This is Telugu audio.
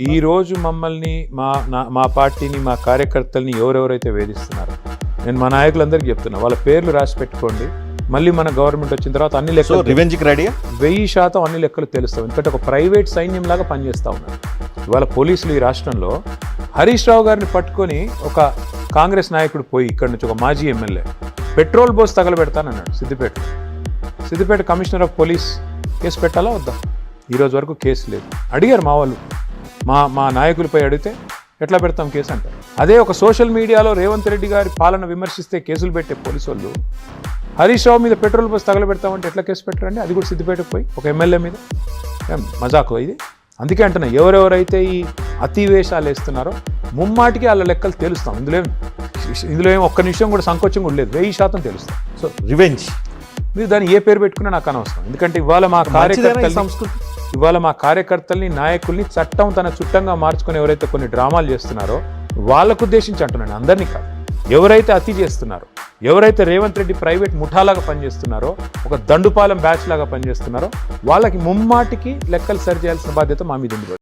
ఈ రోజు మమ్మల్ని మా పార్టీని మా కార్యకర్తల్ని ఎవరెవరైతే వేధిస్తున్నారో నేను మా నాయకులందరికీ చెప్తున్నా, వాళ్ళ పేర్లు రాసి పెట్టుకోండి. మళ్ళీ మన గవర్నమెంట్ వచ్చిన తర్వాత అన్ని లెక్కలు రివెంజ్కి రెడీ 1000% అన్ని లెక్కలు తెలుస్తాం. ఎందుకంటే ఒక ప్రైవేట్ సైన్యం లాగా పనిచేస్తూ ఉన్నారు ఇవాళ పోలీసులు ఈ రాష్ట్రంలో. హరీష్ రావు గారిని పట్టుకొని ఒక కాంగ్రెస్ నాయకుడు పోయి ఇక్కడ నుంచి ఒక మాజీ ఎమ్మెల్యే పెట్రోల్ బోస్ తగలబెడతానన్నాడు Siddipet commissioner of police case పెట్టాలా వద్దా? ఈరోజు వరకు కేసు లేదు. అడిగారు మా వాళ్ళు, మా నాయకులపై అడిగితే ఎట్లా పెడతాం కేసు అంటారు. అదే ఒక సోషల్ మీడియాలో రేవంత్ రెడ్డి గారి పాలన విమర్శిస్తే కేసులు పెట్టే పోలీసు వాళ్ళు హరీష్ రావు మీద పెట్రోల్ బస్ తగలబెడతామంటే ఎట్లా కేసు పెట్టరండి? అది కూడా సిద్దిపేటకు పోయి ఒక ఎమ్మెల్యే మీద. మజాకు ఇది. అందుకే అంటున్నా, ఎవరెవరైతే ఈ అతివేషాలు వేస్తున్నారో ముమ్మాటికి వాళ్ళ లెక్కలు తెలుస్తాం. ఇందులో ఏం ఒక్క నిమిషం కూడా సంకోచం కూడా లేదు. 1000% తెలుస్తాం. సో రివెంజ్ మీరు దాన్ని ఏ పేరు పెట్టుకున్నా నాకు అనవసరం. ఎందుకంటే ఇవాళ మా కార్యకర్తల్ని నాయకుల్ని చట్టం తన చుట్టంగా మార్చుకొని ఎవరైతే కొన్ని డ్రామాలు చేస్తున్నారో వాళ్ళకు ఉద్దేశించి అంటున్నాను, అందరినీ కాదు. ఎవరైతే అతి చేస్తున్నారో, ఎవరైతే రేవంత్ రెడ్డి ప్రైవేట్ ముఠాలాగా పనిచేస్తున్నారో, ఒక దండుపాలెం బ్యాచ్ లాగా పనిచేస్తున్నారో వాళ్ళకి ముమ్మాటికి లెక్కలు సరి చేయాల్సిన బాధ్యత మా మీద ఉంది.